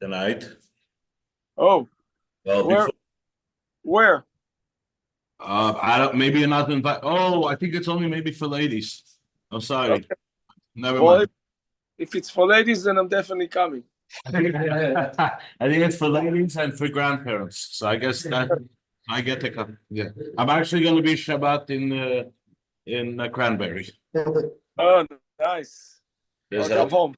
tonight. Oh, Well, where? before Where? I don't. Maybe you're not invited. Oh, I think it's only maybe for ladies. I'm sorry. Okay. Never Well, mind. if it's for ladies, then I'm definitely coming. I think it's for ladies and for grandparents. So I guess that I get to come. Yeah, I'm actually going to be Shabbat in Cranberry. Oh, nice. Is Welcome that home.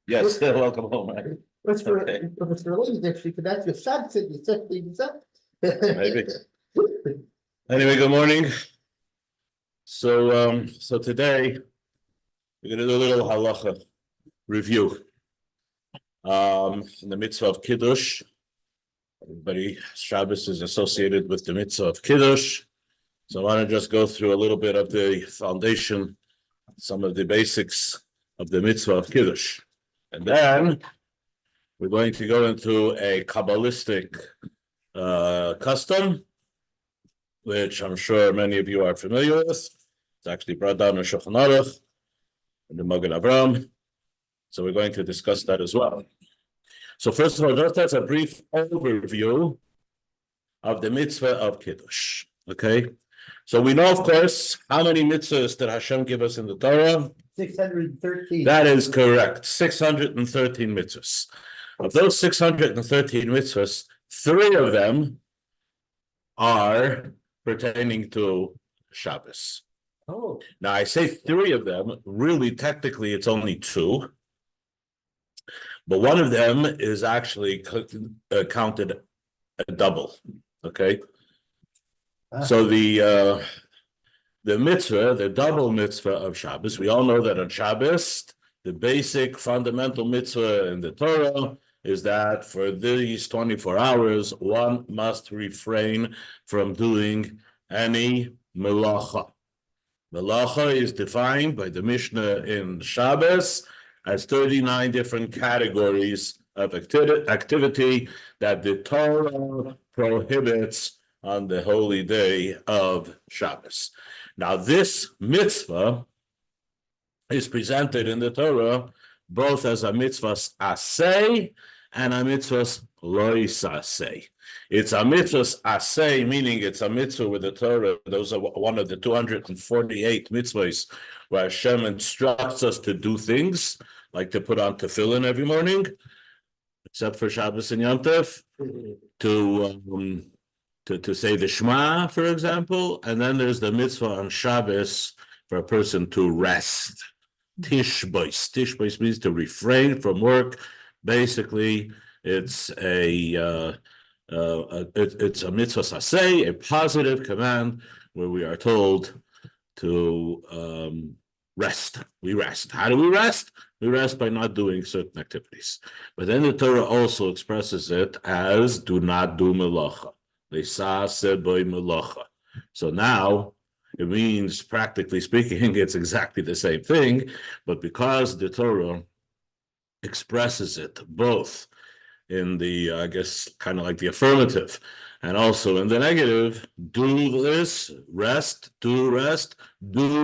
yes? Welcome home. Right? What's for Okay. if it's for ladies next week, that's your son said you said things up. Maybe. Anyway, good morning. So today we're going to do a little halacha review. In the mitzvah of Kiddush, everybody, Shabbos is associated with the mitzvah of Kiddush. So I want to just go through a little bit of the foundation, some of the basics of the mitzvah of Kiddush. And then we're going to go into a Kabbalistic custom, which I'm sure many of you are familiar with. It's actually brought down in Shulchan Aruch and the Magen Avraham. So we're going to discuss that as well. So first of all, just as a brief overview of the mitzvah of Kiddush. Okay, so we know, of course, how many mitzvahs did Hashem give us in the Torah? 613. That is correct, 613 mitzvahs. Of those 613 mitzvahs, 3 of them are pertaining to Shabbos. Oh, Now, I say 3 of them, really, technically, it's only 2. But one of them is actually counted a double, okay? So the mitzvah, the double mitzvah of Shabbos, we all know that on Shabbos, the basic fundamental mitzvah in the Torah is that for these 24 hours, one must refrain from doing any melacha. Melacha is defined by the Mishnah in Shabbos as 39 different categories of activity that the Torah prohibits on the holy day of Shabbos. Now, this mitzvah is presented in the Torah both as a mitzvah aseh and a mitzvah lois aseh. It's a mitzvah aseh, meaning it's a mitzvah with the Torah. Those are one of the 248 mitzvahs where Hashem instructs us to do things, like to put on tefillin every morning, except for Shabbos and Yom Tov, to say the Shema, for example, and then there's the mitzvah on Shabbos for a person to rest. Tishbais. Tishbais means to refrain from work. Basically, it's a mitzvah saseh, a positive command where we are told to rest. We rest. How do we rest? We rest by not doing certain activities. But then the Torah also expresses it as do not do melacha. So now it means, practically speaking, it's exactly the same thing, but because the Torah expresses it both in the, I guess, kind of like the affirmative, and also in the negative, do this, rest, do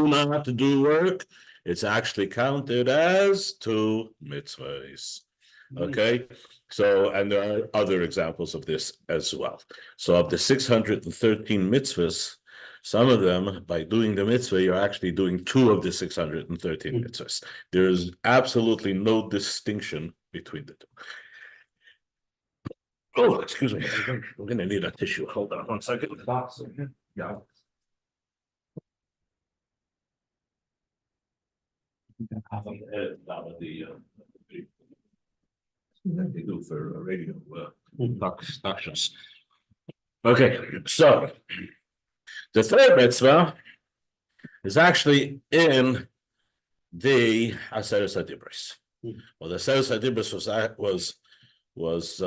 not do work, it's actually counted as 2 mitzvahs. Okay, so, and there are other examples of this as well. So of the 613 mitzvahs, some of them, by doing the mitzvah, you're actually doing 2 of the 613 mitzvahs. There is absolutely no distinction between the 2. Oh, excuse me. We're going to need a tissue. Hold on 1 second. Yeah. They do for radio productions. Okay, so the 3rd mitzvah is actually in the Aseret HaDibros. Well, the Aseret HaDibros was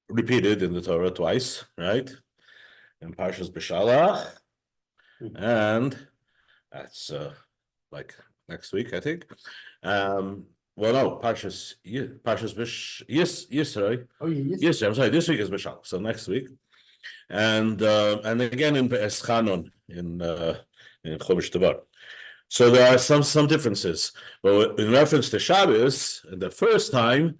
repeated in the Torah twice, right? In Parshas Beshalach, and that's like next week, I think. Well, no, Parshas Yisrael. oh, yeah, Yes, I'm sorry. This week is Beshalach, so next week, and again in Eschanon in Chodesh Tevar. So there are some differences, but in reference to Shabbos, the first time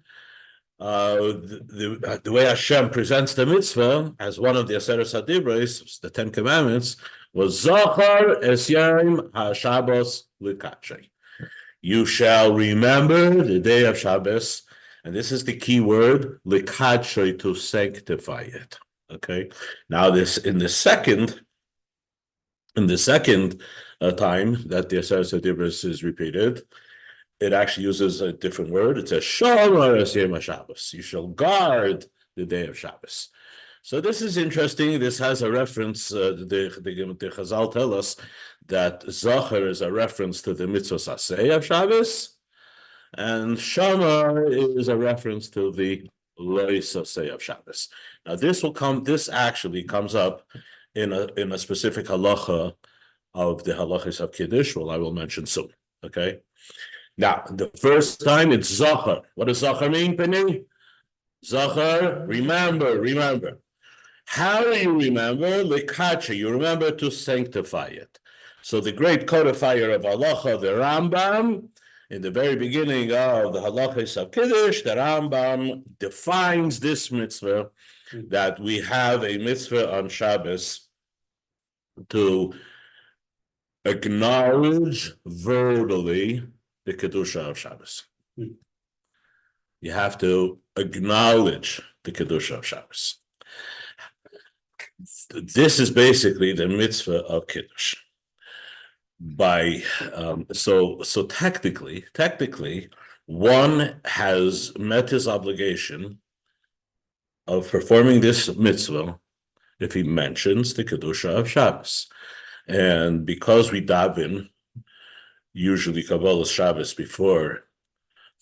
The way Hashem presents the mitzvah as one of the Hatzvi-Bais, the 10 Commandments, was Zachar es Yom HaShabbos L'Kachay. You shall remember the day of Shabbos, and this is the key word, L'Kachay, to sanctify it. Okay. Now, this in the second time that the Hatzvi-Bais is repeated, it actually uses a different word. It says, Shamar es Yom HaShabbos. You shall guard the day of Shabbos. So this is interesting. This has a reference, the Chazal tell us that Zachar is a reference to the mitzvah saseh of Shabbos, and Shamar is a reference to the loy saseh of Shabbos. Now this actually comes up in a specific halacha of the halachas of Kiddush, well, I will mention soon. Okay. Now, the first time it's Zachar. What does Zachar mean, Penny? Zachar, remember. How do you remember? L'kacha, you remember to sanctify it. So the great codifier of halacha, the Rambam, in the very beginning of the halachas of Kiddush, the Rambam defines this mitzvah, that we have a mitzvah on Shabbos to acknowledge verbally the Kedusha of Shabbos. You have to acknowledge the Kedusha of Shabbos. This is basically the mitzvah of Kiddush. So technically, one has met his obligation of performing this mitzvah if he mentions the Kedusha of Shabbos. And because we daven usually Kabbalah Shabbos before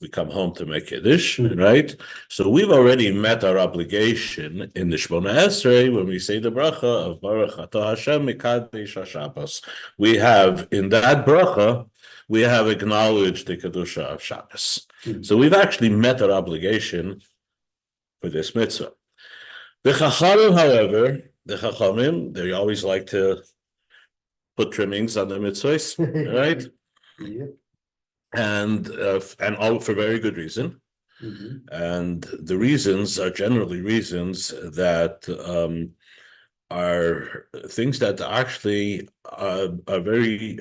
we come home to make Kiddush, right? So we've already met our obligation in the Shmona Esrei when we say the bracha of Baruch Atah Hashem Mikadesh HaShabbos. We have, in that bracha, we have acknowledged the Kedusha of Shabbos. So we've actually met our obligation for this mitzvah. The Chachamim, however, they always like to put trimmings on the mitzvahs, right? Yeah. And all for very good reason. And the reasons are generally reasons that are things that actually are very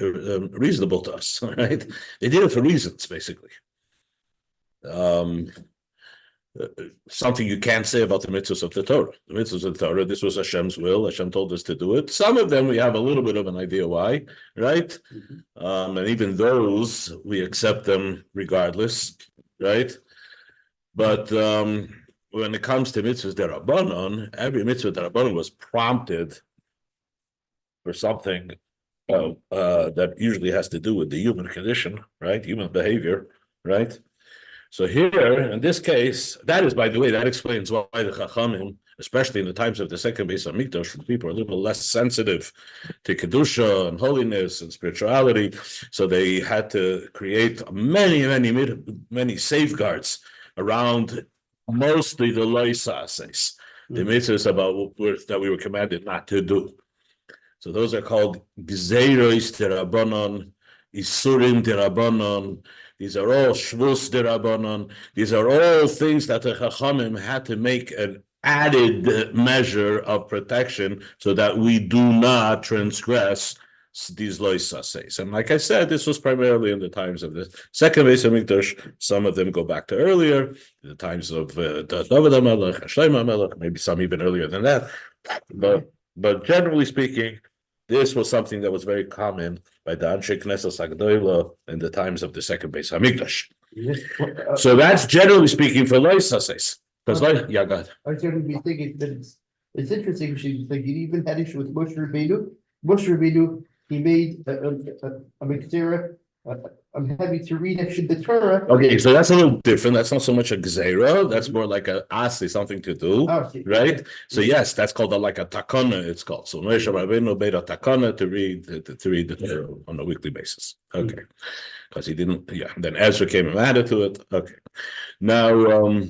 reasonable to us, right? They did it for reasons, basically. Something you can't say about the mitzvahs of the Torah. The mitzvahs of the Torah, this was Hashem's will. Hashem told us to do it. Some of them we have a little bit of an idea why, right? And even those, we accept them regardless, right? But when it comes to mitzvahs derabanan, every mitzvah derabanan was prompted for something that usually has to do with the human condition, right? Human behavior, right? So here, in this case, that is, by the way, that explains why the Chachamim, especially in the times of the second Beis Hamikdash, people are a little less sensitive to Kedusha and holiness and spirituality. So they had to create many safeguards around mostly the lois ases, the mitzvahs that we were commanded not to do. So those are called Gzeiros derabanan, Isurim derabanan. These are all shvus derabanan. These are all things that the Chachamim had to make an added measure of protection so that we do not transgress these lois ases. And like I said, this was primarily in the times of the second Beis Hamikdash. Some of them go back to earlier, the times of David HaMelech, Shlomo HaMelech, maybe some even earlier than that. But generally speaking, this was something that was very common by the Anshe Knesset Agdoila in the times of the second Beis Hamikdash. So that's generally speaking for lois ases. Because yeah, go ahead. I was going to be thinking that it's interesting. She like you even had issue with Moshe Rabbeinu. Moshe Rabbeinu, he made a Mekzera. I'm happy to read actually the Torah. Okay, so that's a little different. That's not so much a gzeira. That's more like a asi, something to do, right? So yes, that's called like a takana. It's called. So Moshe Rabbeinu made a takana to read the Torah on a weekly basis. Okay, because he didn't. Yeah. Then Ezra came and added to it. Okay, now.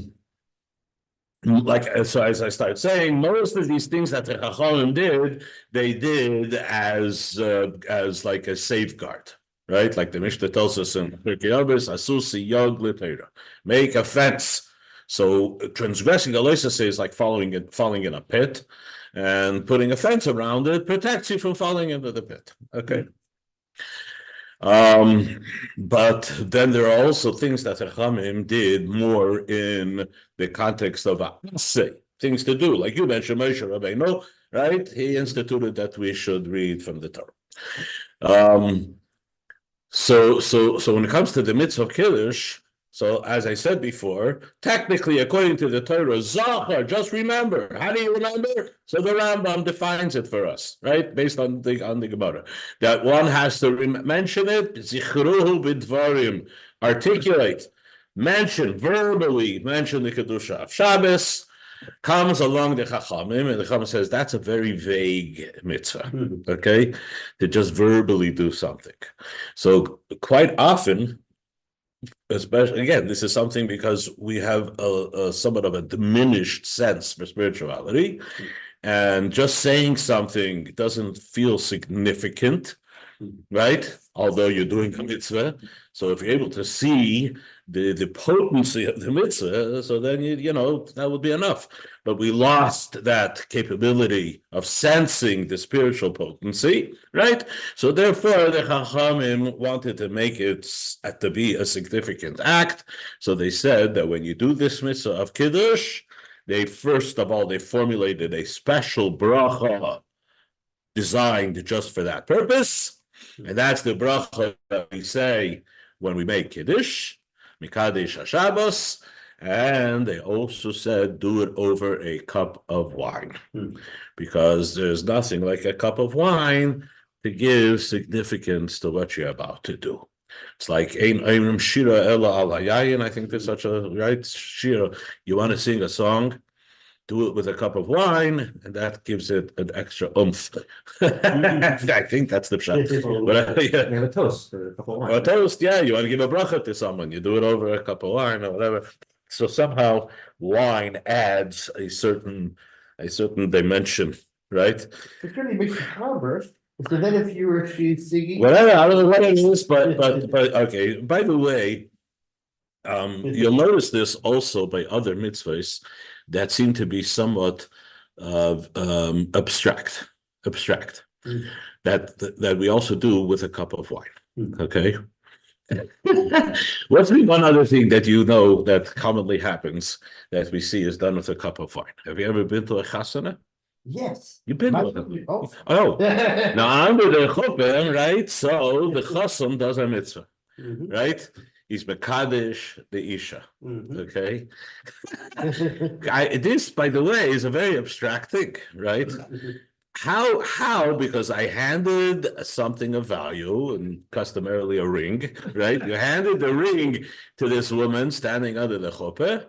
So as I started saying, most of these things that the Chachamim did, they did as like a safeguard, right? Like the Mishnah tells us in Pirkei Avos, Asusi Yog L'Teira, make a fence So transgressing a loisa is like falling in a pit, and putting a fence around it protects you from falling into the pit. Okay. But then there are also things that Chachamim did more in the context of things to do, like you mentioned, Moshe Rabbeinu, right? He instituted that we should read from the Torah. So when it comes to the mitzvah of Kiddush, so as I said before, technically, according to the Torah, Zachar, just remember. How do you remember? So the Rambam defines it for us, right? Based on the Gemara, that one has to mention it, Zichruhu b'dvarim, articulate, mention verbally, mention the Kedusha of Shabbos. Comes along the Chachamim, and the Chacham says that's a very vague mitzvah, okay? To just verbally do something. So quite often, especially again, this is something because we have a somewhat of a diminished sense for spirituality, and just saying something doesn't feel significant, right? Although you're doing a mitzvah, so if you're able to see the potency of the mitzvah, so then you know that would be enough. But we lost that capability of sensing the spiritual potency, right? So therefore, the Chachamim wanted to make it to be a significant act. So they said that when you do this mitzvah of Kiddush, they first of all, they formulated a special bracha designed just for that purpose. And that's the bracha that we say when we make Kiddush, Mikadesh HaShabbos, and they also said do it over a cup of wine, because there's nothing like a cup of wine to give significance to what you're about to do. It's like Ein Shira Ela Al Hayayin. I think there's such a right Shira. You want to sing a song, do it with a cup of wine, and that gives it an extra oomph. I think that's the pshat. You have a toast, a cup of wine. A toast, yeah. You want to give a bracha to someone, you do it over a cup of wine or whatever. So somehow wine adds a certain dimension, right? It really makes you converse. So then if you were actually singing. Whatever, I don't know what it is, but okay. By the way, you'll notice this also by other mitzvahs that seem to be somewhat abstract, that we also do with a cup of wine. Okay. What's the one other thing that you know that commonly happens that we see is done with a cup of wine? Have you ever been to a chasana? Yes. You've been to Absolutely. it. Oh, now under the chuppah, right? So the chasam does a mitzvah, right? He's mekadesh the isha. Okay. This, by the way, is a very abstract thing, right? How? Because I handed something of value, and customarily a ring, right? You handed the ring to this woman standing under the chuppah,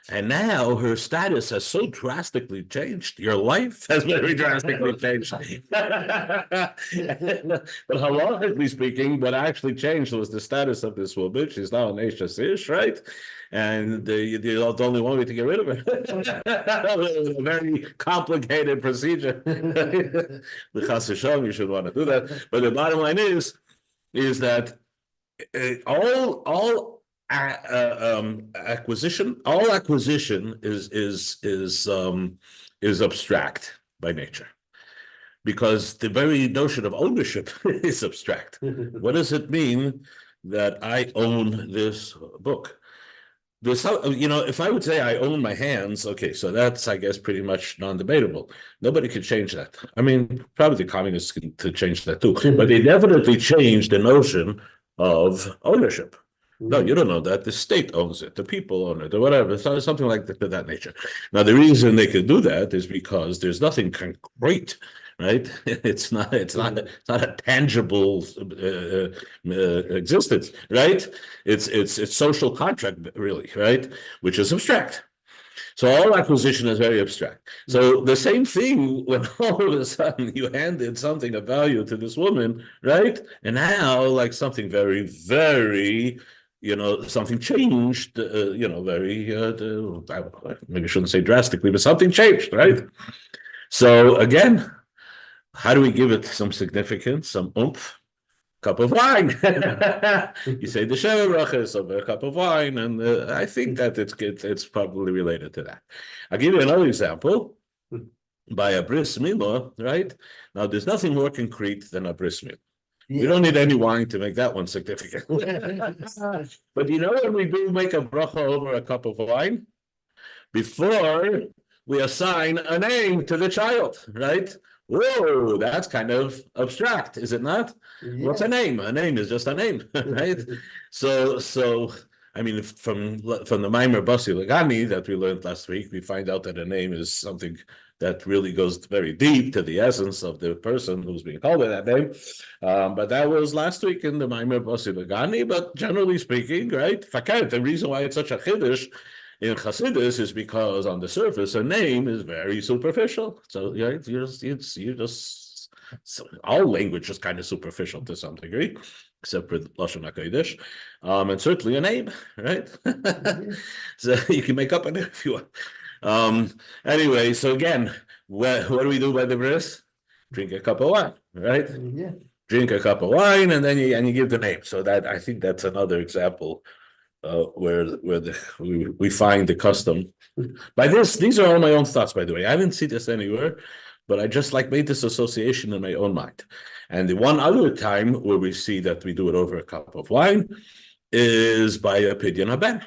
and now her status has so drastically changed. Your life has very drastically changed. But halachically speaking, what actually changed was the status of this woman. She's now an Eishes Ish, right? And the only one way to get rid of her. A very complicated procedure. The Chas V'Shalom, you should want to do that. But the bottom line is that all acquisition is abstract by nature, because the very notion of ownership is abstract. What does it mean that I own this book? If I would say I own my hands, okay, so that's, I guess, pretty much non-debatable. Nobody can change that. I mean, probably the communists can change that too, but they definitely changed the notion of ownership. No, you don't know that. The state owns it, the people own it, or whatever, something like that nature. Now, the reason they could do that is because there's nothing concrete, right? It's not a tangible existence, right? It's social contract, really, right? Which is abstract. So all acquisition is very abstract. So the same thing when all of a sudden you handed something of value to this woman, right? And now, like something very, very, something changed, very, maybe I shouldn't say drastically, but something changed, right? So again, how do we give it some significance, some oomph? cup of wine. You say the Sheva brachas over a cup of wine, and I think that it's probably related to that. I'll give you another example. By a bris milah, right? Now, there's nothing more concrete than a bris milah. We don't need any wine to make that one significant. But you know when we do make a bracha over a cup of wine? Before we assign a name to the child, right? Whoa, that's kind of abstract, is it not? What's a name? A name is just a name, right? So I mean, from the Maimer Basi Lagani that we learned last week, we find out that a name is something that really goes very deep to the essence of the person who's being called by that name. But that was last week in the Maimer Basi Lagani. But generally speaking, right? The reason why it's such a chiddush in Chassidus is because on the surface a name is very superficial. So yeah, all language is kind of superficial to some degree, except for Lashon HaKodesh, and certainly a name, right? So you can make up a name if you want. Anyway, so again, what do we do by the bris? Drink a cup of wine, right? Yeah. Drink a cup of wine, and then you give the name. So that I think that's another example where we find the custom. By this, these are all my own thoughts, by the way. I haven't seen this anywhere, but I just made this association in my own mind. And the one other time where we see that we do it over a cup of wine is by a pidyon haben.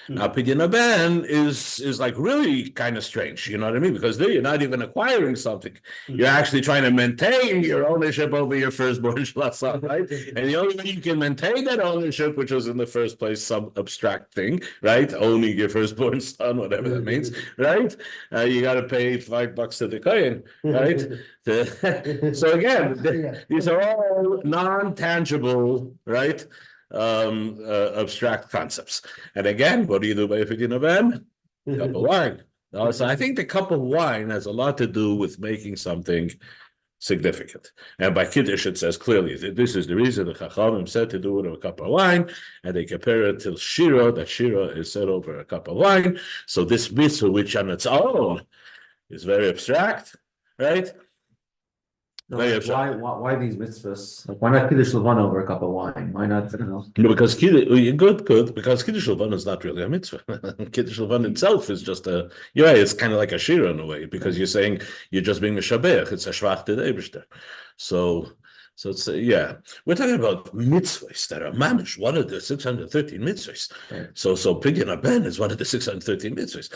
Now, pidyon haben is really kind of strange, you know what I mean? Because there you're not even acquiring something. You're actually trying to maintain your ownership over your firstborn shlasa, right? And the only way you can maintain that ownership, which was in the first place some abstract thing, right? Owning your firstborn son, whatever that means, right? You got to pay $5 to the kohen, right? So again, these are all non-tangible, right? Abstract concepts. And again, what do you do by a pidyon haben? Cup of wine. So I think the cup of wine has a lot to do with making something significant. And by Kiddush, it says clearly that this is the reason the Chachamim said to do it with a cup of wine, and they compare it to Shiur, that Shiur is said over a cup of wine. So this mitzvah, which on its own is very abstract, right? No, why these mitzvahs? Why not Kiddush Levan over a cup of wine? Why not, No, because because Kiddush Levan is not really a mitzvah. Kiddush Levan itself is just it's kind of like a shira in a way, because you're saying you're just being a shabech. It's a shvach to the Eibishter. So it's we're talking about mitzvahs that are mamish, one of the 613 mitzvahs. Right. So pidyon haben is one of the 613 mitzvahs.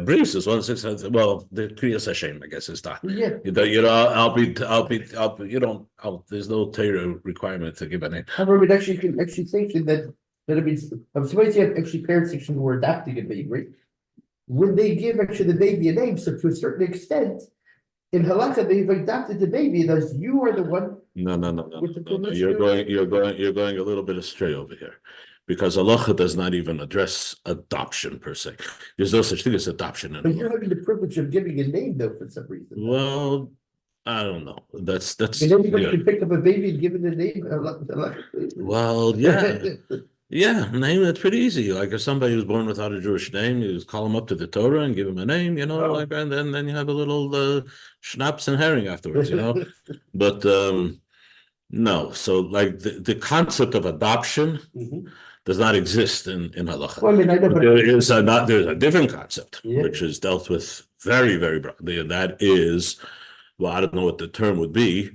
Bris is one of the 613. Well, the Kriyas Hashem, I guess, is that. Yeah. There's no Torah requirement to give a name. However, it actually can sanction that it means sometimes you have actually parents who are adopting a baby, right? When they give actually the baby a name, so to a certain extent, in halakha they've adopted the baby, thus you are the one. No. You're going a little bit astray over here, because halacha does not even address adoption per se. There's no such thing as adoption. But you're having the privilege of giving a name though for some reason. Well, I don't know. That's. And anybody can pick up a baby and give it a name. Well, yeah, name it pretty easy. Like if somebody was born without a Jewish name, you just call him up to the Torah and give him a name, and then you have a little schnapps and herring afterwards, But no, so like the concept of adoption does not exist in halacha. Well, I mean, I know, but there's a different concept which is dealt with very, very broadly, and that is, well, I don't know what the term would be.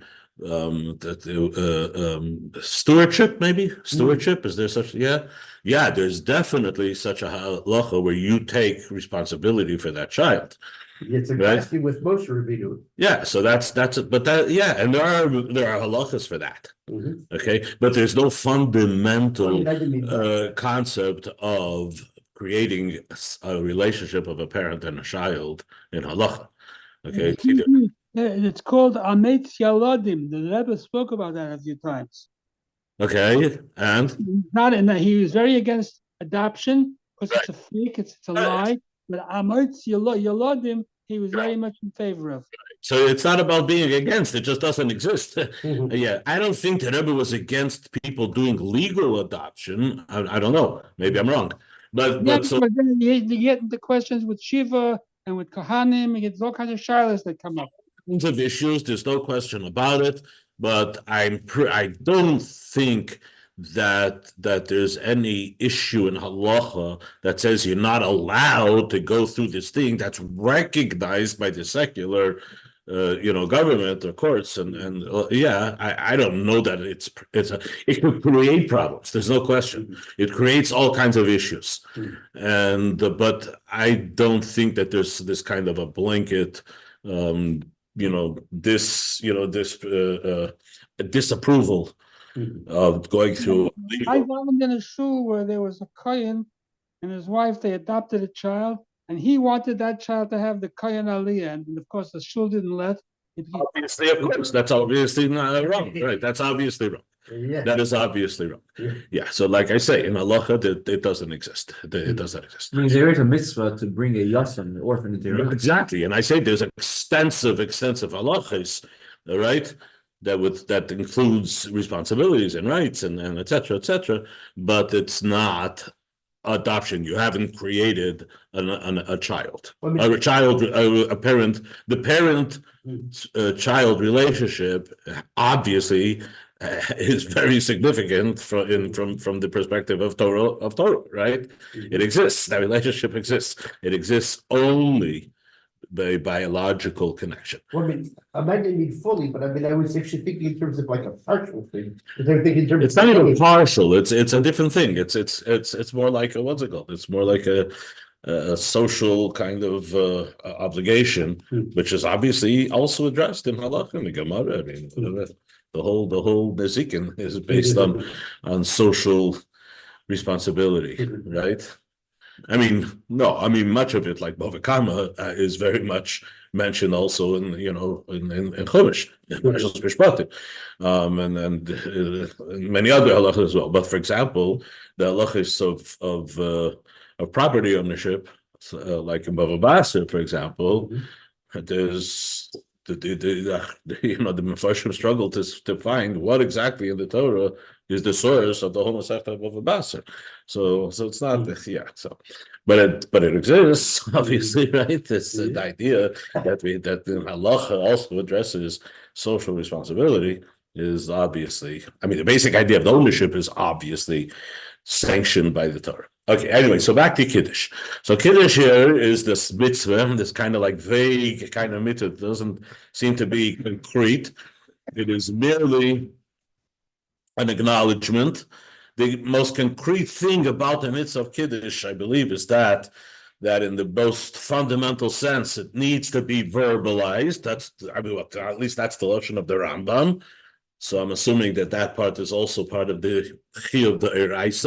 Stewardship, maybe stewardship. Is there such? There's definitely such a halacha where you take responsibility for that child. It's a question with Moshe Rabbeinu. Yeah, so that's it. But and there are halachas for that. Okay, but there's no fundamental concept of creating a relationship of a parent and a child in halacha. Okay. It's called Ametz Yaladim. The Rebbe spoke about that a few times. Okay, and he was very against adoption because it's a fake, it's a lie. But Ametz Yaladim, he was very much in favor of. So it's not about being against; it just doesn't exist. I don't think the Rebbe was against people doing legal adoption. I don't know. Maybe I'm wrong. But then you get into questions with Shiva and with Kohanim. You get all kinds of shilas that come up. Of issues, there's no question about it, but I don't think that there's any issue in halacha that says you're not allowed to go through this thing that's recognized by the secular government or courts, and I don't know that it could create problems. There's no question. It creates all kinds of issues, but I don't think that there's this kind of a blanket, disapproval of going through. I found in a shul where there was a kohen and his wife. They adopted a child, and he wanted that child to have the kohen aliyah, and of course the shul didn't let. Obviously, of course, that's obviously not wrong, right? That's obviously wrong. Yeah. That is obviously wrong. Yeah. So, like I say, in halacha, it doesn't exist. It doesn't exist. I mean, there is a mitzvah to bring a yasam, an orphan, into your Exactly, and I say there's extensive halachas, right? That includes responsibilities and rights and et cetera, but it's not adoption. You haven't created a child, a parent. The parent-child relationship obviously is very significant from the perspective of Torah, right? It exists. That relationship exists. It exists only by biological connection. Well, I might not mean fully, but I was actually thinking in terms of like a partial thing. It's not even partial. It's a different thing. It's more like what's it called? It's more like a social kind of obligation, which is obviously also addressed in halakha and the Gemara. I mean, the whole nezikin is based on social responsibility, right? I mean, much of it, like Bavakama, is very much mentioned also in Chumash, in Parshas Mishpatim, and many other halachas as well. But for example, the halachas of property ownership, like in Bava Basra, for example, there's the Mefarshim struggle to find what exactly in the Torah is the source of the whole Masechta of Bava Basra. So it's not but it exists, obviously, right? It's the idea that the halacha also addresses social responsibility is obviously, the basic idea of the ownership is obviously sanctioned by the Torah. Okay, anyway, so back to Kiddush. So Kiddush here is this mitzvah, this kind of like vague kind of mitzvah. It doesn't seem to be concrete. It is merely an acknowledgement. The most concrete thing about the mitzvah of Kiddush, I believe, is that in the most fundamental sense, it needs to be verbalized. At least that's the lashon of the Rambam. So I'm assuming that part is also part of the Shiur of the Eretz,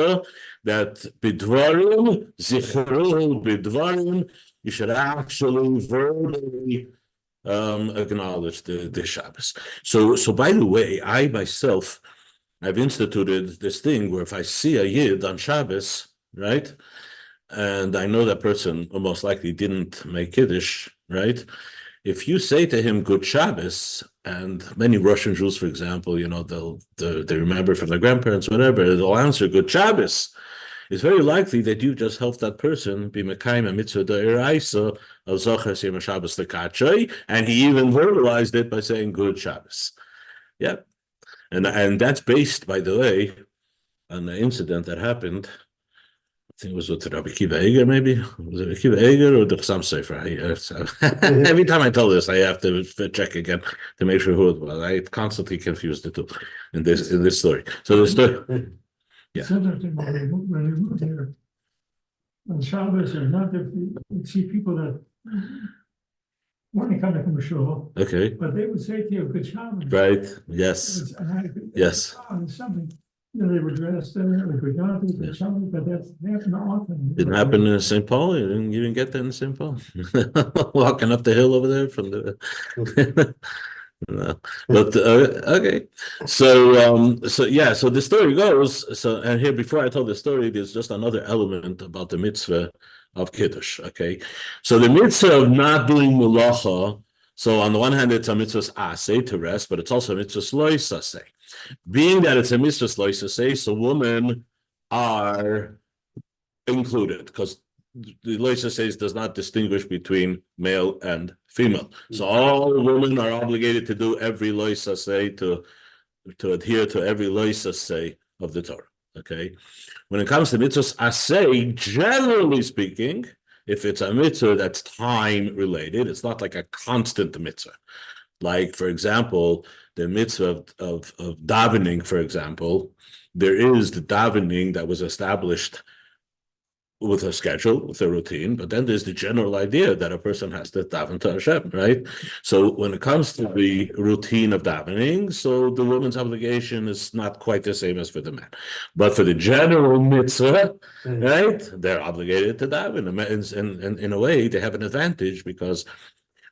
that bidvarim, zichru bidvarim, you should actually verbally acknowledge the Shabbos. So by the way, I myself, I've instituted this thing where if I see a Yid on Shabbos, right, and I know that person most likely didn't make Kiddush, right, if you say to him Good Shabbos, and many Russian Jews, for example, they remember from their grandparents, whatever, they'll answer Good Shabbos. It's very likely that you just helped that person be mekayim a mitzvah d'oraisa of Zochar Yom Shabbos l'kachay, and he even verbalized it by saying Good Shabbos. Yeah, and that's based, by the way, on the incident that happened. I think it was with Rabbi Kiva Eger, maybe. Was it Kiva Eger or the Chassam Sofer? Every time I tell this, I have to check again to make sure who it was. I constantly confuse the two in this story. So the story, yeah. When you move there on Shabbos, or not, you see people that want to come from a shul, Okay. but they would say to you, "Good Shabbos." Right. Yes. Yes. Something. They were dressed in good Shabbos, but that's happened often. Didn't happen in St. Paul. You didn't get that in St. Paul. Walking up the hill over there from the. No. But okay. So the story goes. So, and here before I tell the story, there's just another element about the mitzvah of Kiddush. Okay. So the mitzvah of not doing mulacha. So on the one hand, it's a mitzvah aseh, to rest, but it's also a mitzvah lois aseh. Being that it's a mitzvah lois aseh, so women are included because the lois aseh does not distinguish between male and female. So all women are obligated to do every lois aseh to adhere to every loisa say of the Torah. Okay, when it comes to mitzvahs asay, generally speaking, if it's a mitzvah that's time related, it's not like a constant mitzvah. Like, for example, the mitzvah of davening, for example, there is the davening that was established with a schedule, with a routine, but then there's the general idea that a person has to daven to Hashem, right? So when it comes to the routine of davening, so the woman's obligation is not quite the same as for the man. But for the general mitzvah, right, they're obligated to daven. And in a way, they have an advantage because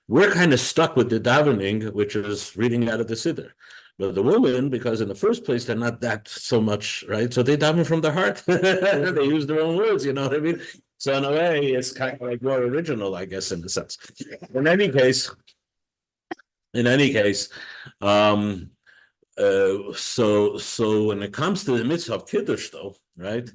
we're kind of stuck with the davening, which is reading out of the Siddur. But the women, because in the first place, they're not that so much, right? So they daven from their heart. They use their own words, you know what I mean? So in a way, it's kind of like more original, I guess, in a sense. In any case, so when it comes to the mitzvah of Kiddush, though, right?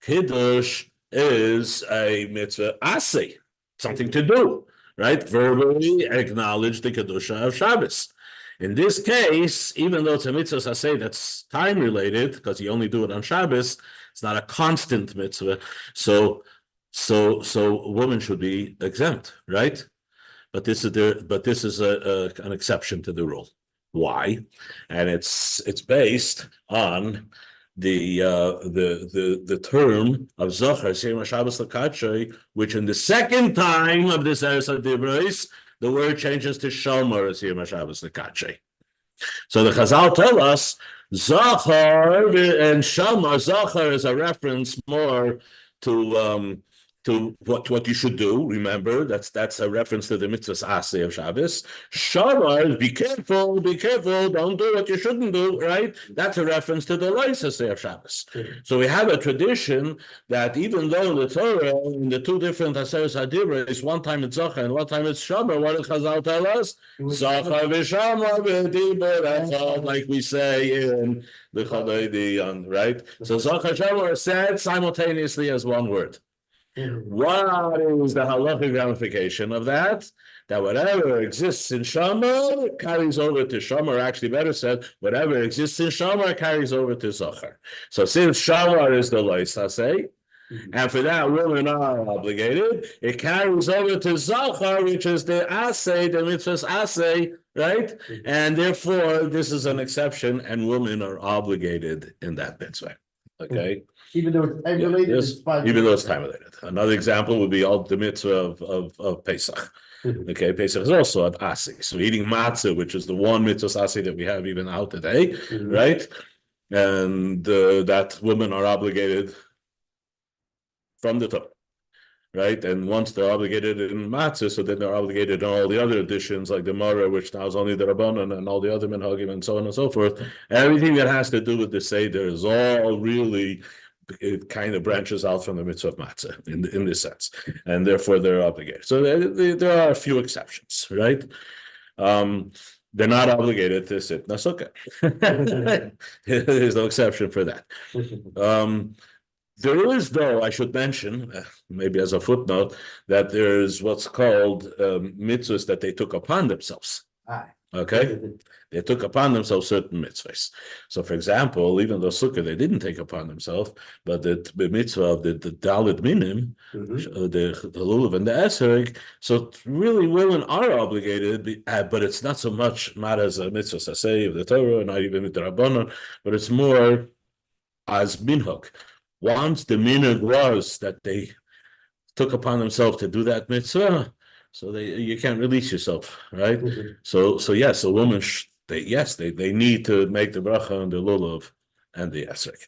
Kiddush is a mitzvah aseh, something to do, right? Verbally acknowledge the Kedusha of Shabbos. In this case, even though it's a mitzvah aseh that's time related, because you only do it on Shabbos, it's not a constant mitzvah. So women should be exempt, right? But this is an exception to the rule. Why? And it's based on the term of Zohar Shem Shabbos L'Kachay, which in the second time of this Eretz Hatzvi-Bais, the word changes to Shomer Shem Shabbos L'Kachay. So the Chazal tell us Zohar and Shomer. Zohar is a reference more to what you should do. Remember, that's a reference to the mitzvahs aseh of Shabbos. Shomer, be careful, don't do what you shouldn't do, right? That's a reference to the lois aseh of Shabbos. So we have a tradition that even though in the Torah, in the two different aseres hadibra, is one time it's Zohar and one time it's Shomer, what did Chazal tell us? Zohar v'Shomer v'dibur, that's all, like we say in the Kollel, right? So Zohar and Shomer are said simultaneously as one word. What is the halachic ramification of that? That whatever exists in Shomer carries over to Shomer, actually better said, whatever exists in Shomer carries over to Zohar. So since Shomer is the lois aseh, and for that women are obligated, it carries over to Zohar, which is the aseh, the mitzvah's aseh, right? And therefore, this is an exception, and women are obligated in that mitzvah. Okay? Even though it's time related, Yes, it's fine. even though it's time related. Another example would be all the mitzvah of Pesach. Okay, Pesach is also an aseh. So eating matzah, which is the one mitzvah aseh that we have even out today, right? And that women are obligated from the Torah, right? And once they're obligated in matzah, so then they're obligated in all the other additions, like the Mara, which now is only the Rabbanon, and all the other minhagim, and so on and so forth. Everything that has to do with the Seder is all really, it kind of branches out from the mitzvah of matzah in this sense, and therefore they're obligated. So there are a few exceptions, right? They're not obligated to sit Nasukkah. There's no exception for that. There is, though, I should mention, maybe as a footnote, that there's what's called mitzvahs that they took upon themselves. Okay? They took upon themselves certain mitzvahs. So, for example, even though Sukkah they didn't take upon themselves, but the mitzvah of the Dalit Minim, the Lulav and the Esrog, so really women are obligated, but it's not so much, not as a mitzvah saseh of the Torah, not even with the Rabbanon, but it's more as minhag. Once the minhag was that they took upon themselves to do that mitzvah, so you can't release yourself, right? So yes, a woman they need to make the bracha on the lulav and the esrog.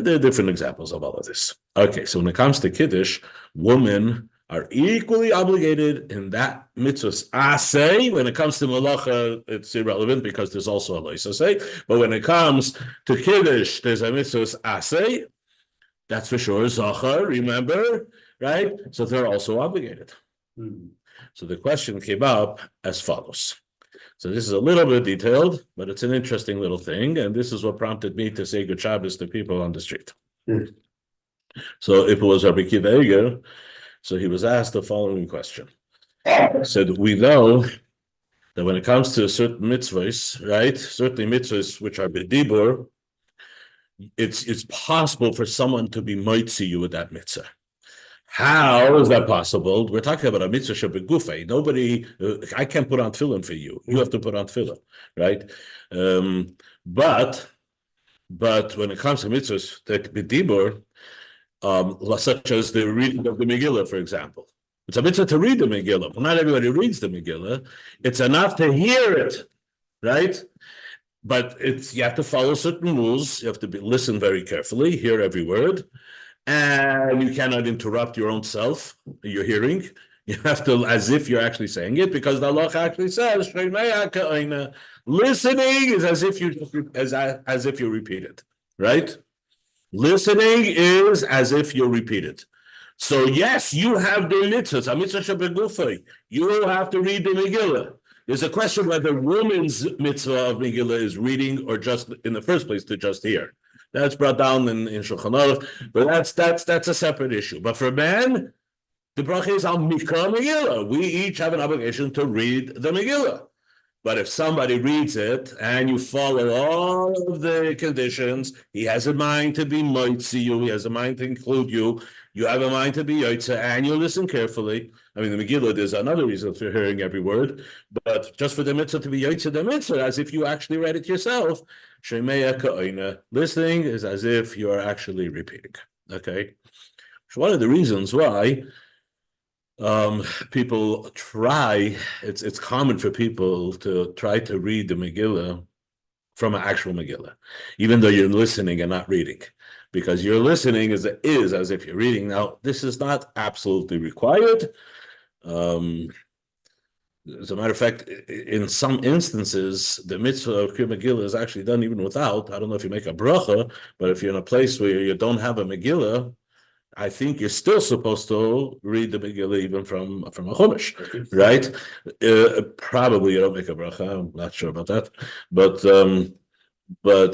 There are different examples of all of this. Okay, so when it comes to Kiddush, women are equally obligated in that mitzvah aseh. When it comes to malacha, it's irrelevant because there's also a lois aseh. But when it comes to Kiddush, there's a mitzvah aseh. That's for sure. Zohar, remember, right? So they're also obligated. So the question came up as follows. So this is a little bit detailed, but it's an interesting little thing, and this is what prompted me to say good Shabbos to people on the street. So if it was Rabbi Kiva Eger, so he was asked the following question. He said, we know that when it comes to certain mitzvahs, right? Certainly mitzvahs which are b'dibur, it's possible for someone to be moitzi you with that mitzvah. How is that possible? We're talking about a mitzvah shebegufay. Nobody, I can't put on tefillin for you. You have to put on tefillin, right? But when it comes to mitzvahs that b'dibur, such as the reading of the Megillah, for example, it's a mitzvah to read the Megillah. Well, not everybody reads the Megillah. It's enough to hear it, right? But you have to follow certain rules. You have to listen very carefully, hear every word, and you cannot interrupt your own self, your hearing. You have to, as if you're actually saying it, because the Allah actually says, listening is as if you repeat it, right? Listening is as if you repeat it. So yes, you have the mitzvahs, a mitzvah shebegufay. You will have to read the Megillah. There's a question whether woman's mitzvah of Megillah is reading or just in the first place to just hear. That's brought down in Shulchan Aruch, but that's a separate issue. But for men, the bracha is al mikra Megillah. We each have an obligation to read the Megillah. But if somebody reads it and you follow all of the conditions, he has a mind to be moitzi you, he has a mind to include you, you have a mind to be yotze, and you listen carefully. I mean, the Megillah, there's another reason for hearing every word, but just for the mitzvah to be yotze the mitzvah, as if you actually read it yourself, shemeya ka'oina. Listening is as if you are actually repeating. Okay? So one of the reasons why people try, it's common for people to try to read the Megillah from an actual Megillah, even though you're listening and not reading, because you're listening is as if you're reading. Now, this is not absolutely required. As a matter of fact, in some instances, the mitzvah of Kriyat Megillah is actually done even without. I don't know if you make a bracha, but if you're in a place where you don't have a Megillah, I think you're still supposed to read the Megillah even from a Chumash, right? Probably you don't make a bracha. I'm not sure about that, but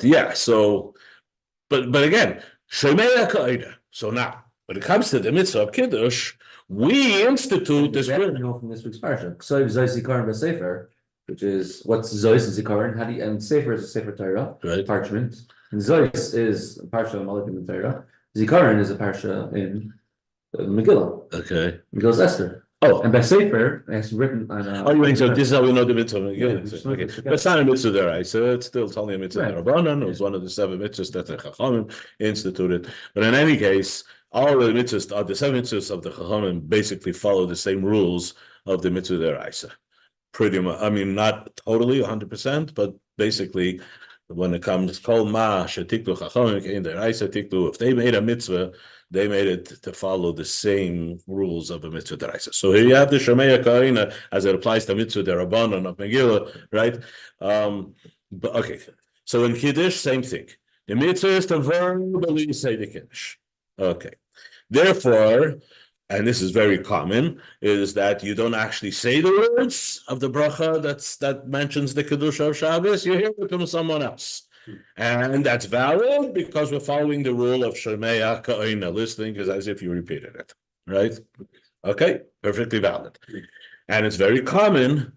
yeah. So, but again, Shemeya Ka'ida. So now, when it comes to the mitzvah of Kiddush, we institute this. We have to know from this week's parsha. Ksoiv Zois Zikaron B'Sefer, which is what's Zois and Zikaron. And Sefer is a Sefer Torah, Right. parchment. And Zois is a parsha of Malach in the Torah. Zikaron is a parsha in Megillah. Okay. Megillah's Esther. Oh, And B'Sefer is written on. oh, you mean so? This is how we know the mitzvah. Yeah, Okay, but it's not a mitzvah there, right? So it's still telling a mitzvah Right. Rabbanan. It was one of the 7 mitzvahs that the Chachamim instituted. But in any case, all the mitzvahs, the 7 mitzvahs of the Chachamim, basically follow the same rules of the mitzvah deraisa. Pretty much. I mean, not totally 100%, but basically, when it comes kol ma shetiklu Chachamim kein deraisa tiklu, if they made a mitzvah, they made it to follow the same rules of a mitzvah deraisa. So here you have the Shemeya Ka'ina as it applies to mitzvah derabanan of Megillah, right? But okay, so in Kiddush, same thing. The mitzvah is to verbally say the Kiddush. Okay, therefore, and this is very common, is that you don't actually say the words of the bracha that mentions the Kedusha of Shabbos. You hear it from someone else. And that's valid because we're following the rule of Shemeya Ka'ina. Listening is as if you repeated it, right? Okay, perfectly valid. And it's very common.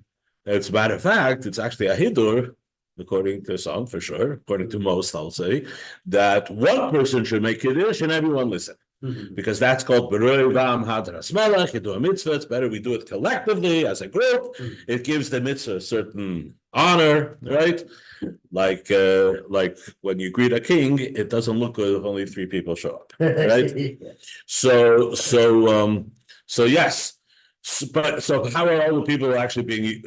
As a matter of fact, it's actually a hidur, according to some, for sure, according to most, I'll say, that one person should make Kiddush and everyone listen. Because that's called Beroi Vam Hadras Melech. You do a mitzvah, it's better we do it collectively as a group. It gives the mitzvah a certain honor, right? Like when you greet a king, it doesn't look good if only 3 people show up, right? So yes. But so how are all the people actually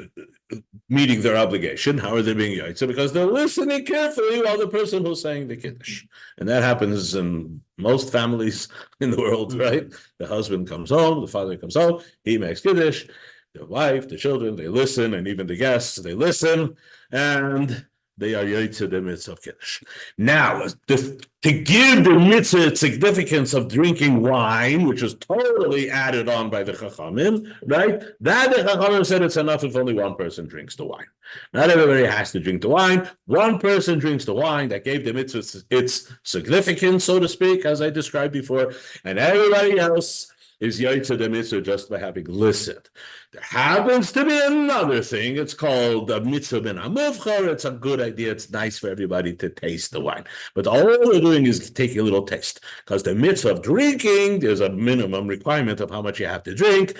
meeting their obligation? How are they being yotze? Because they're listening carefully while the person who's saying the Kiddush. And that happens in most families in the world, right? The husband comes home, the father comes home, he makes Kiddush, the wife, the children, they listen, and even the guests, they listen, and they are yotze the mitzvah of Kiddush. Now, to give the mitzvah significance of drinking wine, which is totally added on by the Chachamim, right? That the Chachamim said it's enough if only one person drinks the wine. Not everybody has to drink the wine. One person drinks the wine. That gave the mitzvah its significance, so to speak, as I described before. And everybody else is yaitza the mitzvah just by having listened. There happens to be another thing. It's called the mitzvah ben amuvchar. It's a good idea. It's nice for everybody to taste the wine. But all we're doing is taking a little taste. Because the mitzvah of drinking, there's a minimum requirement of how much you have to drink.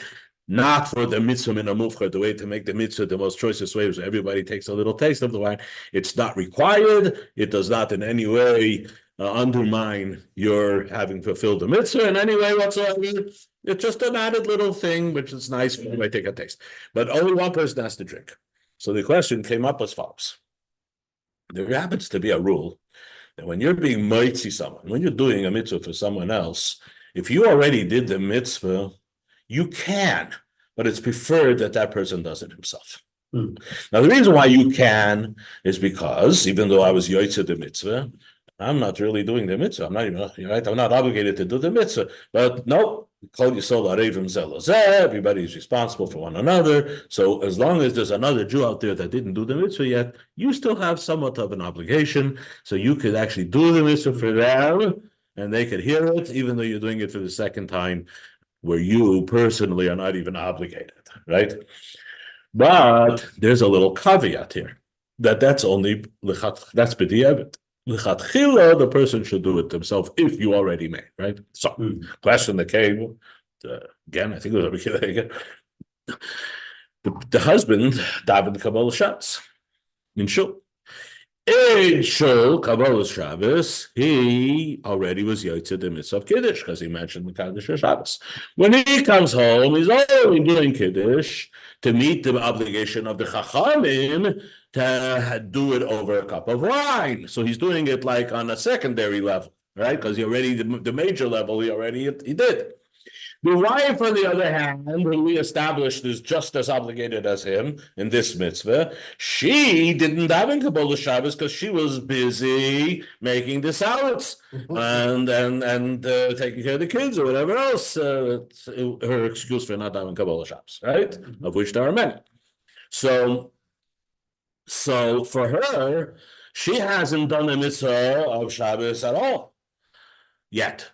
Not for the mitzvah min amuvchar, the way to make the mitzvah the most choicest way, so everybody takes a little taste of the wine. It's not required. It does not in any way undermine your having fulfilled the mitzvah in any way whatsoever. It's just an added little thing, which is nice when I take a taste. But only one person has to drink. So the question came up as follows. There happens to be a rule that when you're being moitzi someone, when you're doing a mitzvah for someone else, if you already did the mitzvah, you can, but it's preferred that that person does it himself. Now, the reason why you can is because even though I was yoitze the mitzvah, I'm not really doing the mitzvah. I'm not even, right? I'm not obligated to do the mitzvah. But no, everybody's responsible for one another. So as long as there's another Jew out there that didn't do the mitzvah yet, you still have somewhat of an obligation. So you could actually do the mitzvah for them, and they could hear it, even though you're doing it for the second time, where you personally are not even obligated, right? But there's a little caveat here that's only that's b'diavad. L'chatchila, the person should do it themselves if you already made, right? So, question that came again. I think it was again. The husband davened Kabbalah Shabbos in shul. In shul Kabbalah Shabbos, he already was yotze the mitzvah of Kiddush because he mentioned the Kaddish Shabbos. When he comes home, he's only doing Kiddush to meet the obligation of the Chachamim to do it over a cup of wine. So he's doing it like on a secondary level, right? Because he already, the major level, he did. The wife, on the other hand, who we established is just as obligated as him in this mitzvah, she didn't have in Kabbalah Shabbos because she was busy making the salads and taking care of the kids or whatever else. Her excuse for not having Kabbalah Shabbos, right? Of which there are many. So for her, she hasn't done the mitzvah of Shabbos at all yet.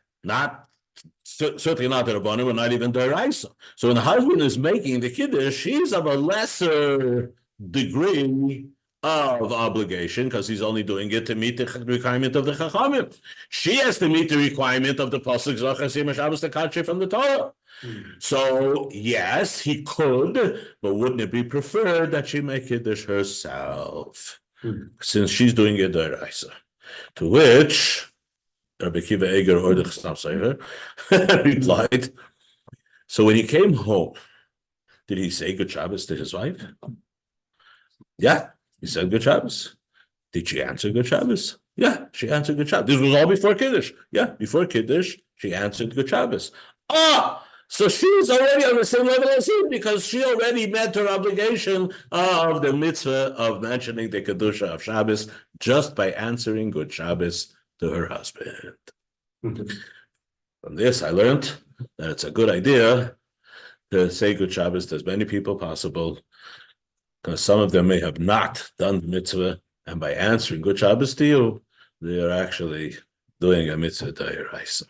Certainly not the Rabbanim, and not even the Eretz. So when the husband is making the Kiddush, she's of a lesser degree of obligation because he's only doing it to meet the requirement of the Chachamim. She has to meet the requirement of the Pasuk Zochasim Shabbos Takachi from the Torah. So yes, he could, but wouldn't it be preferred that she make Kiddush herself, since she's doing it the Eretz? To which Rabbi Kiva Eger or the Chassam Sofer replied, so when he came home, did he say good Shabbos to his wife? Yeah, he said good Shabbos. Did she answer good Shabbos? Yeah, she answered good Shabbos. This was all before Kiddush. Yeah, before Kiddush, she answered good Shabbos. So she's already on the same level as him because she already met her obligation of the mitzvah of mentioning the Kedusha of Shabbos just by answering good Shabbos to her husband. From this, I learned that it's a good idea to say good Shabbos to as many people possible, because some of them may have not done the mitzvah, and by answering good Shabbos to you, they are actually doing a mitzvah to your eyes.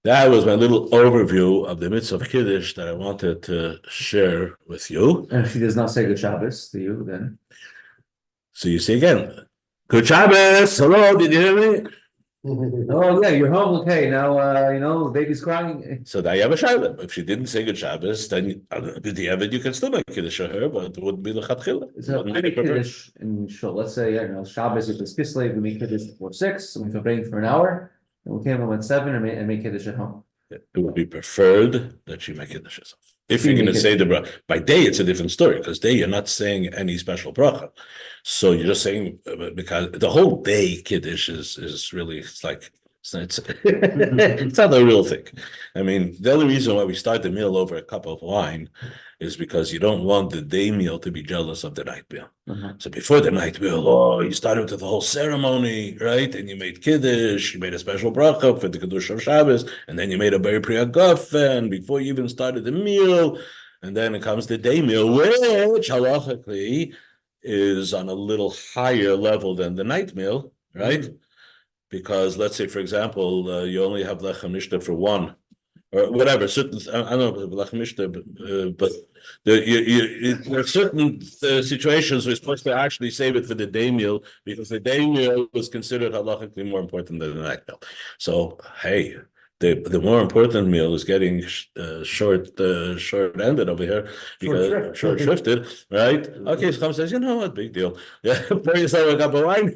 That was my little overview of the mitzvah of Kiddush that I wanted to share with you. And if she does not say good Shabbos to you, then So you see again, good Shabbos. Hello, did you hear me? oh yeah, you're home. Okay, now the baby's crying. So now you have a shayla. If she didn't say good Shabbos, then you can still make Kiddush for her, but it wouldn't be the Chatchila. So I make Kiddush in shul. Let's say Shabbos if it's Kislev, we make Kiddush before 6, and we can bring for an hour, and we came home at 7 and make Kiddush at home. It would be preferred that she make Kiddush herself. If you're going to say the bracha, by day it's a different story because day you're not saying any special bracha, so you're just saying because the whole day Kiddush is really it's it's not the real thing. I mean, the only reason why we start the meal over a cup of wine is because you don't want the day meal to be jealous of the night meal. So before the night meal, you started with the whole ceremony, right? And you made Kiddush, you made a special bracha for the Kiddush of Shabbos, and then you made a Ber Priya Gofen before you even started the meal. And then it comes the day meal, which halachically is on a little higher level than the night meal, right? Because let's say, for example, you only have lechem nishta for one, or whatever, certain, I don't know, but there are certain situations we're supposed to actually save it for the day meal because the day meal was considered halachically more important than the night meal. So, hey, the more important meal is getting short-ended over here because short shrifted, right? Okay, so someone says, you know what, big deal. Yeah, pour yourself a cup of wine,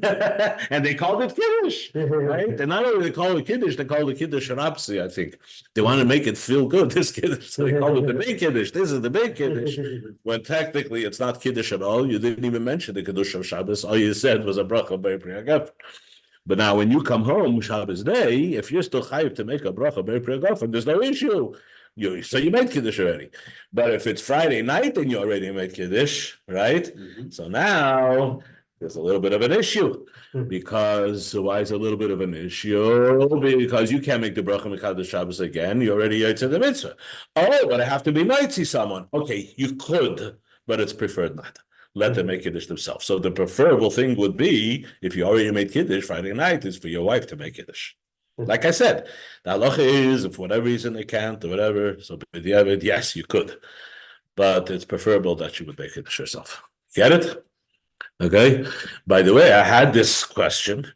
and they called it kiddush, right? And not only they call it kiddush, they call it kiddush rapsi. I think they want to make it feel good. This kiddush, so they call it the big kiddush. This is the big kiddush. When technically it's not kiddush at all. You didn't even mention the kiddush of Shabbos. All you said was a bracha by Priyagaf. But now, when you come home Shabbos day, if you're still chayiv to make a bracha by Priyagaf, there's no issue. So you made kiddush already. But if it's Friday night and you already made kiddush, right? So now there's a little bit of an issue. Because why is a little bit of an issue? Because you can't make the bracha mekadosh Shabbos again. You already yotze the mitzvah. Oh, but I have to be mitzi someone. Okay, you could, but it's preferred not. Let them make kiddush themselves. So the preferable thing would be, if you already made kiddush Friday night, is for your wife to make kiddush. Like I said, the halacha is, if for whatever reason they can't or whatever, so yes, you could. But it's preferable that you would make kiddush yourself. Get it? Okay. By the way, I had this question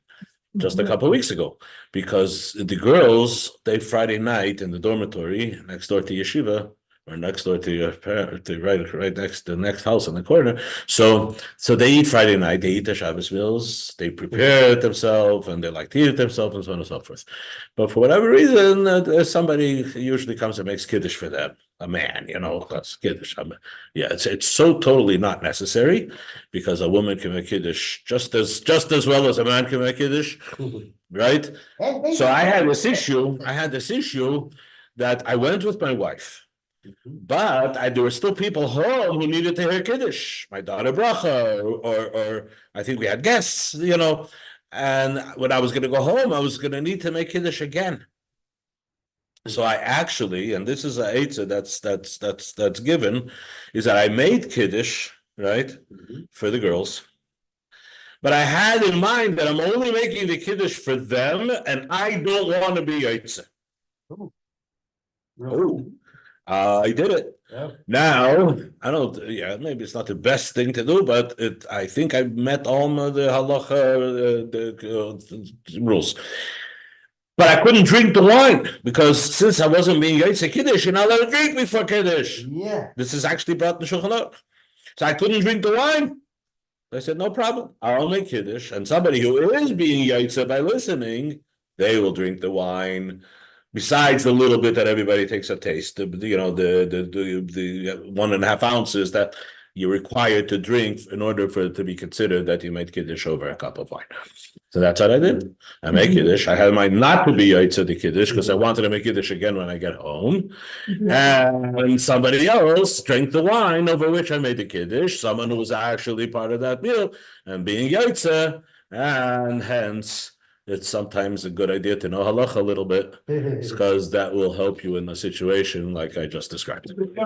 just a couple of weeks ago because the girls, they Friday night in the dormitory next door to yeshiva, or next door to your parent, right next to the next house in the corner. So they eat Friday night, they eat their Shabbos meals, they prepare it themselves, and they like to eat it themselves, and so on and so forth. But for whatever reason, somebody usually comes and makes kiddush for them. A man, that's kiddush. Yeah, it's so totally not necessary because a woman can make kiddush just as well as a man can make kiddush, right? So I had this issue that I went with my wife. But there were still people home who needed to hear kiddush. My daughter bracha, or I think we had guests, And when I was going to go home, I was going to need to make kiddush again. So I actually, and this is a eitzah that's given, is that I made kiddush, right, for the girls. But I had in mind that I'm only making the kiddush for them, and I don't want to be eitzah. I did it. Now, maybe it's not the best thing to do, but I think I met all of the halacha rules. But I couldn't drink the wine because since I wasn't being Yotze Kiddush, you're not allowed to drink before Kiddush. Yeah. This is actually brought in the Shulchan Aruch. So I couldn't drink the wine. I said, no problem. I'll make Kiddush. And somebody who is being Yotze by listening, they will drink the wine. Besides the little bit that everybody takes a taste, the 1.5 ounces that you're required to drink in order for it to be considered that you made kiddush over a cup of wine. So that's what I did. I made kiddush. I had mine not to be yotze the kiddush because I wanted to make kiddush again when I get home. And somebody else drank the wine over which I made the kiddush. Someone who was actually part of that meal and being yotze, and hence. It's sometimes a good idea to know halacha a little bit because that will help you in a situation like I just described. If they're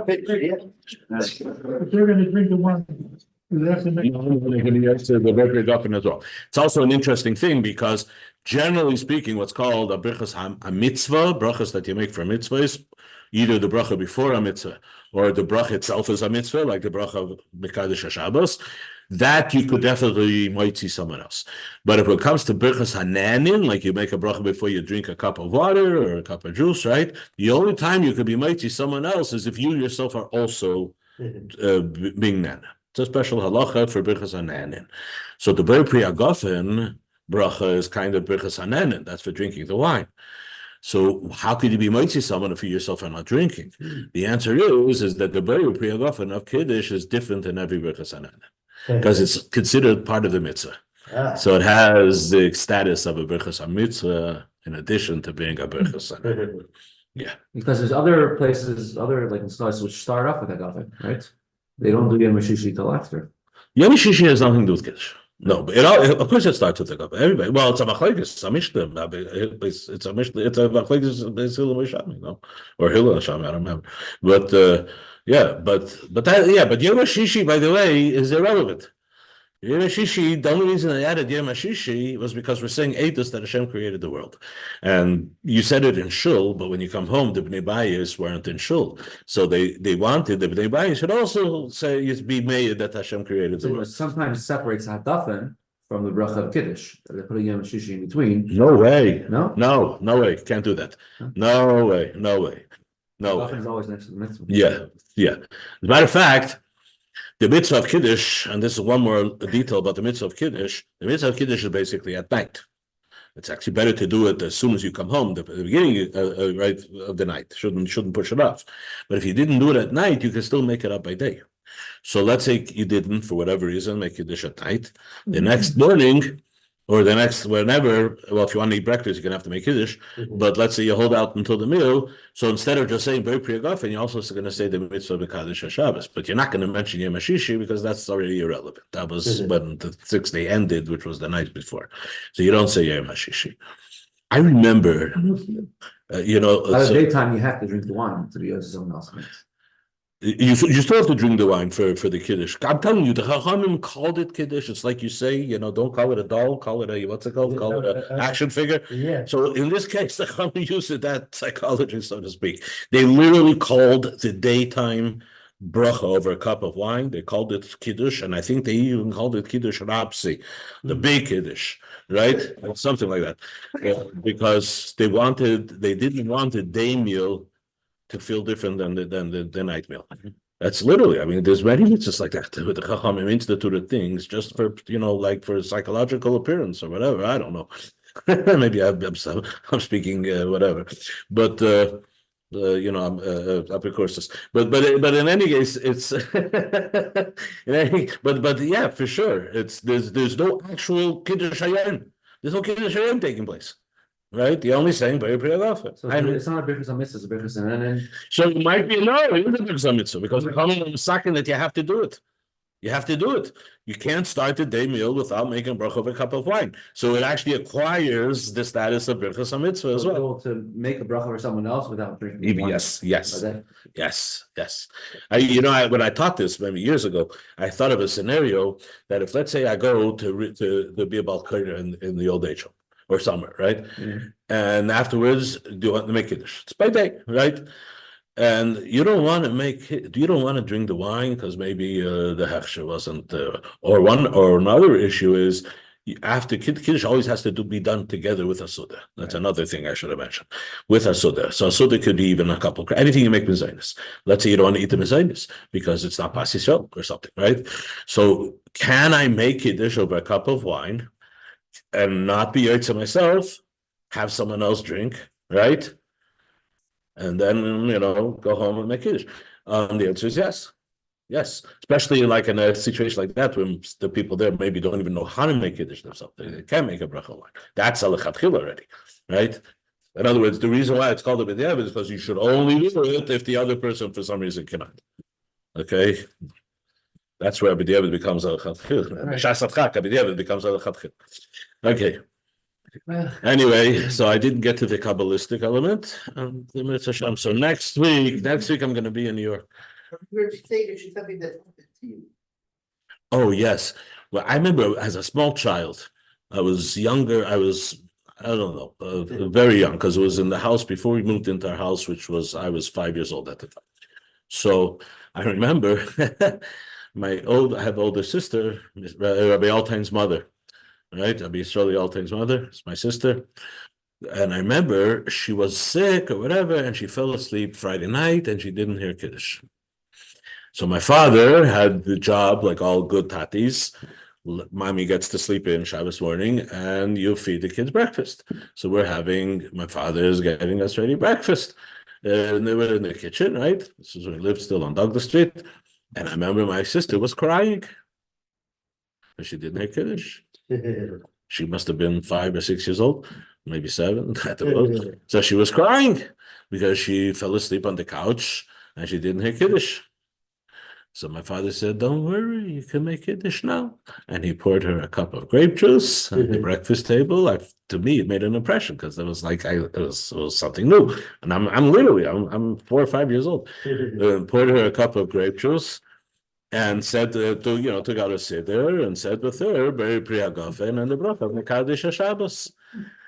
going to drink the wine, they have to make. As well. It's also an interesting thing because generally speaking, what's called a brichas a mitzvah, brachas that you make for mitzvahs, either the bracha before a mitzvah or the bracha itself is a mitzvah, like the bracha of Mekadosh Shabbos. That you could definitely might see someone else. But if it comes to birchas hananin, like you make a bracha before you drink a cup of water or a cup of juice, right? The only time you could be might see someone else is if you yourself are also being nana. It's a special halacha for birchas hananin. So the ber priagafen bracha is kind of birchas hananin. That's for drinking the wine. So how could you be mighty someone if you yourself are not drinking? The answer is that the ber priagafen of kiddush is different in every birchas hananin. Because it's considered part of the mitzvah. So it has the status of a birchas mitzvah in addition to being a birchas. Yeah. Because there's other places, like in stores, which start off with a gafen, right? They don't do Yom Shishi till after. Yom Shishi has nothing to do with Kiddush. No, but of course it starts with the gafen. Everybody. Well, it's a machlokes, it's a mishnah. It's a machlokes, it's Hillel Shami, no, or Hillel Shami. I don't remember. But Yom Shishi, by the way, is irrelevant Yom HaShishi, the only reason I added Yom HaShishi was because we're saying Eidos that Hashem created the world. And you said it in Shul, but when you come home, the Bnei Bayis weren't in Shul. So they wanted the Bnei Bayis should also say, you'd be made that Hashem created the world. Sometimes it separates Hadafen from the bracha of Kiddush. They put a Yom HaShishi in between. No way. No? No way. Can't do that. No way. No way. No way. Hadafen is always next to the mitzvah. Yeah. As a matter of fact, the mitzvah of Kiddush, and this is one more detail about the mitzvah of Kiddush, the mitzvah of Kiddush is basically at night. It's actually better to do it as soon as you come home, the beginning right of the night. Shouldn't push it off. But if you didn't do it at night, you can still make it up by day. So let's say you didn't, for whatever reason, make Kiddush at night. The next morning, or the next whenever, well, if you want to eat breakfast, you're going to have to make Kiddush. But let's say you hold out until the meal. So instead of just saying very priyagofen, you're also going to say the mitzvah b'kadosh Shabbos. But you're not going to mention Yom HaShishi because that's already irrelevant. That was when the 6th day ended, which was the night before. So you don't say Yom HaShishi. I remember, By the daytime, you have to drink the wine to be as someone else makes. You still have to drink the wine for the Kiddush. I'm telling you, the Chachamim called it Kiddush. It's like you say, don't call it a doll, call it a, what's it called? Call it an action figure. Yeah. So in this case, the Chachamim used that psychology, so to speak. They literally called the daytime bracha over a cup of wine. They called it Kiddush, and I think they even called it Kiddush Rapsi, the big Kiddush, right? Something like that. Because they didn't want the day meal to feel different than the night meal. That's literally, I mean, there's many mitzvahs like that with the Chachamim instituted things just for, like for psychological appearance or whatever. I don't know. Maybe I'm speaking whatever, but I'm apicursus. But in any case, it's but yeah, for sure, there's no actual Kiddush Hayom. There's no Kiddush Hayom taking place. Right, the only saying very often. So it's not a birchas mitzvah, it's a birchas and so it might be it is a birchas mitzvah because the coming on the second that you have to do it. You have to do it. You can't start the day meal without making bracha of a cup of wine. So it actually acquires the status of birchas mitzvah as well. To make a bracha for someone else without drinking wine. Yes. When I taught this many years ago, I thought of a scenario that if, let's say, I go to be a balkoner in the old age home or summer, right? Mm-hmm. And afterwards, do you want to make Kiddush? It's by day, right? And you don't want to drink the wine because maybe the hechsher wasn't, or another issue is after Kiddush always has to be done together with a Suda. That's another thing I should have mentioned. With a Suda. So a Suda could be even a couple, anything you make mezainis. Let's say you don't want to eat the mezainis because it's not pasisel or something, right? So can I make Kiddush over a cup of wine and not be Eretz myself, have someone else drink, right? And then, go home and make Kiddush. The answer is yes. Yes. Especially like in a situation like that when the people there maybe don't even know how to make Kiddush themselves. They can't make a bracha wine. That's a lechatchila already, right? In other words, the reason why it's called a b'diavad is because you should only do it if the other person for some reason cannot. Okay? That's where b'diavad becomes a lechatchila. Shasatchak, b'diavad becomes a lechatchila. Okay. Anyway, so I didn't get to the Kabbalistic element. So next week I'm going to be in New York. Oh, yes. Well, I remember as a small child, I was younger. I don't know, very young, because it was in the house before we moved into our house, I was 5 years old at the time. So I remember I have older sister, Rabbi Altein's mother. Right, Rabbi Yisrael Altein's mother, it's my sister, and I remember she was sick or whatever, and she fell asleep Friday night, and she didn't hear Kiddush. So my father had the job, like all good tatis. Mommy gets to sleep in Shabbos morning, and you feed the kids breakfast. So my father is getting us ready breakfast, and they were in the kitchen, right? This is when we lived still on Douglas Street, and I remember my sister was crying, and she didn't hear Kiddush. She must have been 5 or 6 years old, maybe 7 at the most. So she was crying because she fell asleep on the couch and she didn't hear Kiddush. So my father said, "Don't worry, you can make Kiddush now." And he poured her a cup of grape juice at the breakfast table. To me, it made an impression because it was like it was something new. And I'm 4 or 5 years old. Poured her a cup of grape juice. and said took out a siddur and said with her, very priyagafen and the bracha mekadesh Shabbos.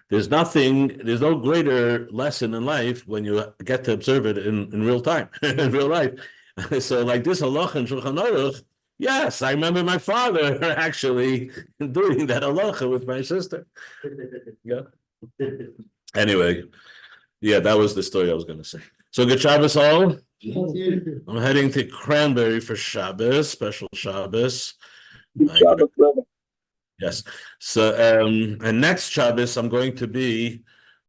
There's no greater lesson in life when you get to observe it in real time, in real life. So like this halacha in Shulchan Aruch, yes, I remember my father actually doing that halacha with my sister. Yeah. Anyway, yeah, that was the story I was going to say. So good Shabbos all. I'm heading to Cranberry for Shabbos, special Shabbos. Yes. So and next Shabbos I'm going to be